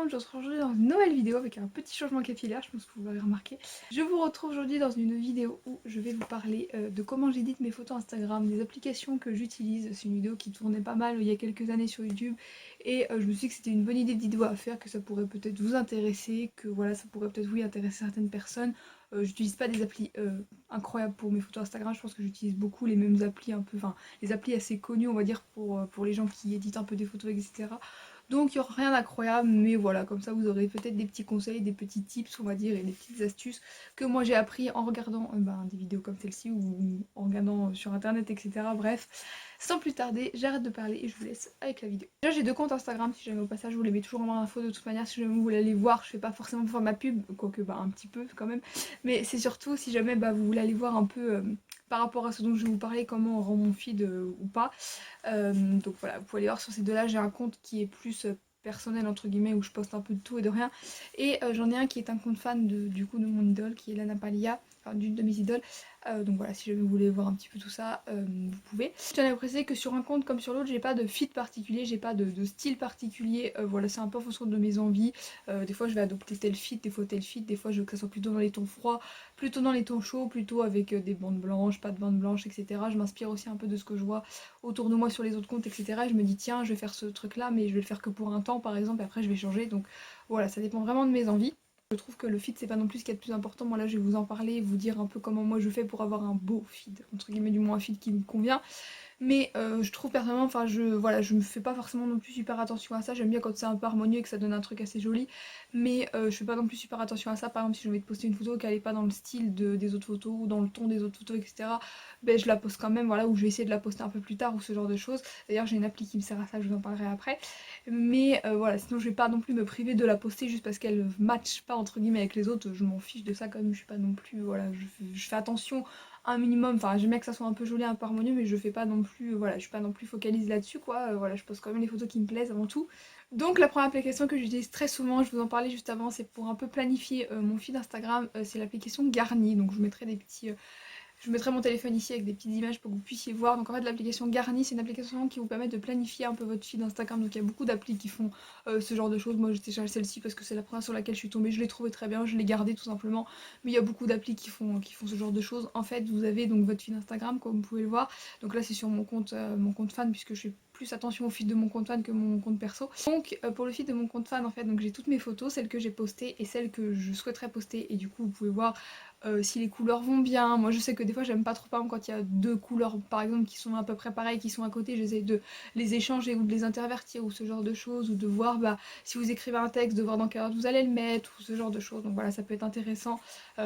monde, je vous retrouve aujourd'hui dans une nouvelle vidéo avec un petit changement capillaire, je pense que vous l'avez remarqué. Je vous retrouve aujourd'hui dans une vidéo où je vais vous parler de comment j'édite mes photos Instagram, des applications que j'utilise. C'est une vidéo qui tournait pas mal il y a quelques années sur YouTube et je me suis dit que c'était une bonne idée de vidéo à faire, que ça pourrait peut-être vous intéresser, que voilà, ça pourrait peut-être oui intéresser certaines personnes. J'utilise pas des applis incroyables pour mes photos Instagram, je pense que j'utilise beaucoup les mêmes applis un peu, enfin les applis assez connues on va dire pour les gens qui éditent un peu des photos etc. Donc il n'y aura rien d'incroyable, mais voilà, comme ça vous aurez peut-être des petits conseils, des petits tips on va dire, et des petites astuces que moi j'ai appris en regardant des vidéos comme celle-ci ou en regardant sur internet etc. Bref, sans plus tarder, j'arrête de parler et je vous laisse avec la vidéo. Déjà j'ai deux comptes Instagram, si jamais au passage je vous les mets toujours en info de toute manière, si jamais vous voulez aller voir, je fais pas forcément pour faire ma pub, quoique un petit peu quand même, mais c'est surtout si jamais vous voulez aller voir un peu par rapport à ce dont je vais vous parler, comment on rend mon feed ou pas. Donc voilà, vous pouvez aller voir sur ces deux-là, j'ai un compte qui est plus personnel entre guillemets où je poste un peu de tout et de rien, et j'en ai un qui est un compte fan du coup de mon idole qui est Lana Palia, enfin d'une de mes idoles. Donc voilà, si jamais vous voulez voir un petit peu tout ça, vous pouvez. Je tiens à préciser que sur un compte comme sur l'autre, j'ai pas de feed particulier, j'ai pas de style particulier, voilà, c'est un peu en fonction de mes envies. Des fois je vais adopter tel feed, des fois tel feed, des fois je veux que ça soit plutôt dans les tons froids, plutôt dans les tons chauds, plutôt avec des bandes blanches, pas de bandes blanches, etc. Je m'inspire aussi un peu de ce que je vois autour de moi sur les autres comptes, etc. Et je me dis tiens, je vais faire ce truc là, mais je vais le faire que pour un temps par exemple, et après je vais changer. Donc voilà, ça dépend vraiment de mes envies. Je trouve que le feed c'est pas non plus ce qu'il y a de plus important. Moi là je vais vous en parler, vous dire un peu comment moi je fais pour avoir un beau feed, entre guillemets, du moins un feed qui me convient. Mais je trouve personnellement, enfin je me fais pas forcément non plus super attention à ça. J'aime bien quand c'est un peu harmonieux et que ça donne un truc assez joli. Mais je fais pas non plus super attention à ça. Par exemple si je vais te poster une photo qu'elle est pas dans le style des autres photos ou dans le ton des autres photos etc. Ben je la poste quand même, voilà, ou je vais essayer de la poster un peu plus tard ou ce genre de choses. D'ailleurs j'ai une appli qui me sert à ça, je vous en parlerai après. Mais voilà, sinon je vais pas non plus me priver de la poster juste parce qu'elle match pas entre guillemets avec les autres. Je m'en fiche de ça quand même, je suis pas non plus, voilà, je fais attention un minimum, enfin j'aime bien que ça soit un peu joli, un peu harmonieux, mais je fais pas non plus, voilà, je suis pas non plus focalise là-dessus quoi, voilà, je pose quand même les photos qui me plaisent avant tout. Donc la première application que j'utilise très souvent, je vous en parlais juste avant, c'est pour un peu planifier mon feed Instagram, c'est l'application Garni, donc je vous mettrai des petits... je mettrai mon téléphone ici avec des petites images pour que vous puissiez voir. Donc en fait l'application Garni c'est une application qui vous permet de planifier un peu votre feed Instagram. Donc il y a beaucoup d'applis qui font ce genre de choses. Moi j'étais téléchargé celle-ci parce que c'est la première sur laquelle je suis tombée. Je l'ai trouvée très bien, je l'ai gardée tout simplement. Mais il y a beaucoup d'applis qui font ce genre de choses. En fait vous avez donc votre feed Instagram comme vous pouvez le voir. Donc là c'est sur mon compte fan puisque je fais plus attention au feed de mon compte fan que mon compte perso. Donc pour le feed de mon compte fan en fait, donc j'ai toutes mes photos, celles que j'ai postées et celles que je souhaiterais poster. Et du coup vous pouvez voir si les couleurs vont bien. Moi je sais que des fois j'aime pas trop par exemple quand il y a deux couleurs par exemple qui sont à peu près pareilles, qui sont à côté, j'essaye de les échanger ou de les intervertir ou ce genre de choses, ou de voir si vous écrivez un texte, de voir dans quel ordre vous allez le mettre ou ce genre de choses. Donc voilà, ça peut être intéressant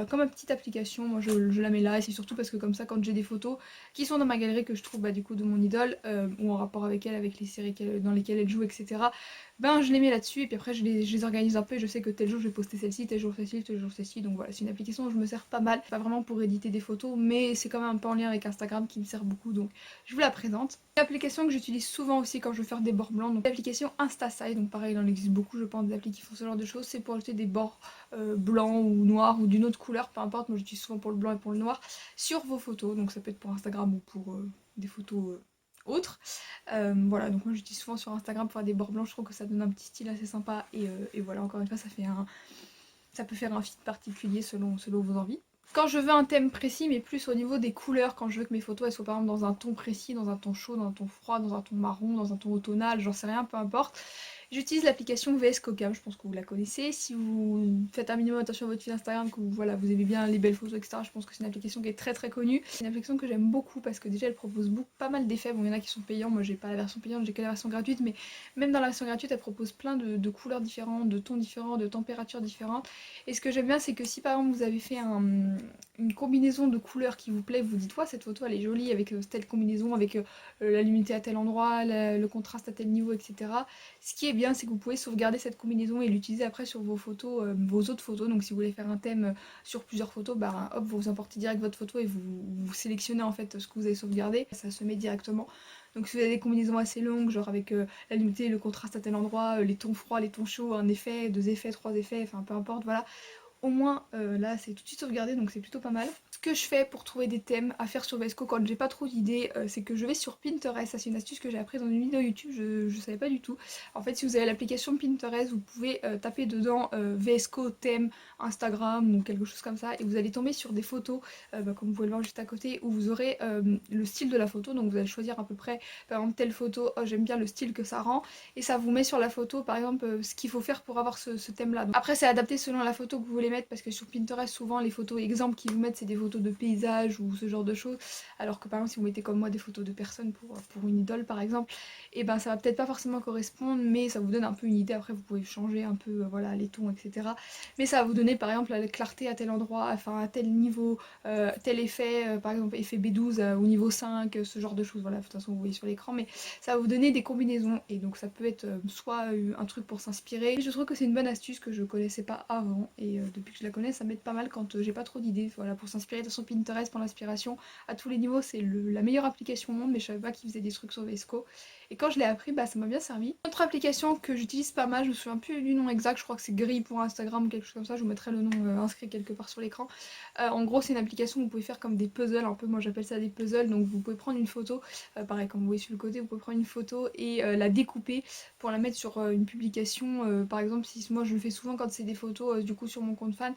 comme une petite application. Moi je la mets là et c'est surtout parce que comme ça quand j'ai des photos qui sont dans ma galerie que je trouve du coup de mon idole ou en rapport avec elle, avec les séries dans lesquelles elle joue etc. Je les mets là-dessus et puis après je les organise un peu et je sais que tel jour je vais poster celle-ci, tel jour celle-ci, tel jour celle-ci. Donc voilà, c'est une application dont je me sers pas mal. Pas vraiment pour éditer des photos, mais c'est quand même un peu en lien avec Instagram qui me sert beaucoup, donc je vous la présente. L'application que j'utilise souvent aussi quand je veux faire des bords blancs, donc l'application InstaSight, donc pareil il en existe beaucoup je pense des applis qui font ce genre de choses, c'est pour ajouter des bords blancs ou noirs ou d'une autre couleur, peu importe, moi j'utilise souvent pour le blanc et pour le noir, sur vos photos, donc ça peut être pour Instagram ou pour des photos autres. Voilà, donc moi j'utilise souvent sur Instagram pour faire des bords blancs, je trouve que ça donne un petit style assez sympa et voilà, encore une fois ça peut faire un feed particulier selon vos envies. Quand je veux un thème précis, mais plus au niveau des couleurs, quand je veux que mes photos elles soient par exemple dans un ton précis, dans un ton chaud, dans un ton froid, dans un ton marron, dans un ton automnal, j'en sais rien, peu importe, j'utilise l'application VS Cocam, je pense que vous la connaissez. Si vous faites un minimum attention à votre fil Instagram, que voilà, vous aimez bien les belles photos, etc., je pense que c'est une application qui est très très connue. C'est une application que j'aime beaucoup parce que déjà elle propose pas mal d'effets. Bon, il y en a qui sont payants, moi j'ai pas la version payante, j'ai que la version gratuite, mais même dans la version gratuite, elle propose plein de couleurs différentes, de tons différents, de températures différentes. Et ce que j'aime bien, c'est que si par exemple vous avez fait une combinaison de couleurs qui vous plaît, vous dites ouais, cette photo elle est jolie avec telle combinaison, avec la luminosité à tel endroit, le contraste à tel niveau, etc. Ce qui est bien, c'est que vous pouvez sauvegarder cette combinaison et l'utiliser après sur vos photos, vos autres photos. Donc si vous voulez faire un thème sur plusieurs photos, hop, vous importez direct votre photo et vous sélectionnez en fait ce que vous avez sauvegardé. Ça se met directement. Donc si vous avez des combinaisons assez longues, genre avec la luminosité, le contraste à tel endroit, les tons froids, les tons chauds, un effet, deux effets, trois effets, enfin peu importe, voilà. au moins là c'est tout de suite sauvegardé, donc c'est plutôt pas mal. Ce que je fais pour trouver des thèmes à faire sur VSCO quand j'ai pas trop d'idées, c'est que je vais sur Pinterest. Ça c'est une astuce que j'ai appris dans une vidéo YouTube, je savais pas du tout. En fait si vous avez l'application Pinterest, vous pouvez taper dedans VSCO thème Instagram ou quelque chose comme ça, et vous allez tomber sur des photos, comme vous pouvez le voir juste à côté, où vous aurez le style de la photo, donc vous allez choisir à peu près, par exemple telle photo, oh j'aime bien le style que ça rend, et ça vous met sur la photo par exemple ce qu'il faut faire pour avoir ce thème là. Donc, après c'est adapté selon la photo que vous voulez mettre, parce que sur Pinterest souvent les photos exemples qu'ils vous mettent c'est des photos de paysages ou ce genre de choses, alors que par exemple si vous mettez comme moi des photos de personnes pour une idole par exemple, et ben ça va peut-être pas forcément correspondre, mais ça vous donne un peu une idée. Après vous pouvez changer un peu voilà les tons etc, mais ça va vous donner par exemple la clarté à tel endroit, enfin à tel niveau, tel effet, par exemple effet B12 au niveau 5, ce genre de choses, voilà, de toute façon vous voyez sur l'écran, mais ça va vous donner des combinaisons, et donc ça peut être soit un truc pour s'inspirer. Je trouve que c'est une bonne astuce que je connaissais pas avant, et depuis que je la connais ça m'aide pas mal quand j'ai pas trop d'idées, voilà, pour s'inspirer. De toute façon Pinterest pour l'inspiration à tous les niveaux c'est la meilleure application au monde, mais je savais pas qu'ils faisaient des trucs sur VSCO, et quand je l'ai appris bah ça m'a bien servi. Autre application que j'utilise pas mal, je me souviens plus du nom exact, je crois que c'est Gris pour Instagram ou quelque chose comme ça, je vous mettrai le nom inscrit quelque part sur l'écran. En gros c'est une application où vous pouvez faire comme des puzzles, un peu, moi j'appelle ça des puzzles, donc vous pouvez prendre une photo, pareil comme vous voyez sur le côté, vous pouvez prendre une photo et la découper pour la mettre sur une publication, par exemple si moi je le fais souvent quand c'est des photos du coup sur mon compte fan,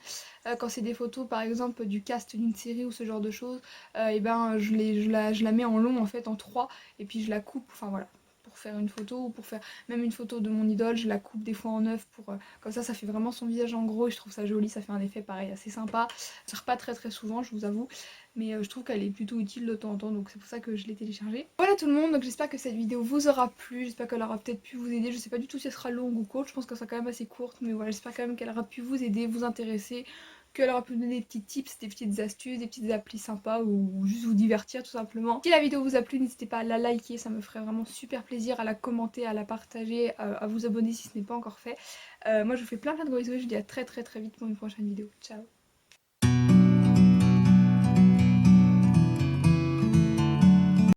quand c'est des photos par exemple du cast d'une série ou ce genre de choses, et ben je la mets en long en fait en 3, et puis je la coupe, enfin voilà, pour faire une photo ou pour faire même une photo de mon idole, je la coupe des fois en 9 pour comme ça fait vraiment son visage en gros, et je trouve ça joli, ça fait un effet pareil assez sympa. Ça sert pas très souvent je vous avoue, mais je trouve qu'elle est plutôt utile de temps en temps, donc c'est pour ça que je l'ai téléchargée. Voilà tout le monde, donc j'espère que cette vidéo vous aura plu, j'espère qu'elle aura peut-être pu vous aider. Je sais pas du tout si elle sera longue ou courte, je pense qu'elle sera quand même assez courte, mais voilà, j'espère quand même qu'elle aura pu vous aider, vous intéresser, qu'elle aura pu vous donner des petits tips, des petites astuces, des petites applis sympas, ou juste vous divertir tout simplement. Si la vidéo vous a plu, n'hésitez pas à la liker, ça me ferait vraiment super plaisir, à la commenter, à la partager, à vous abonner si ce n'est pas encore fait. Moi je vous fais plein de gros bisous, je vous dis à très vite pour une prochaine vidéo. Ciao.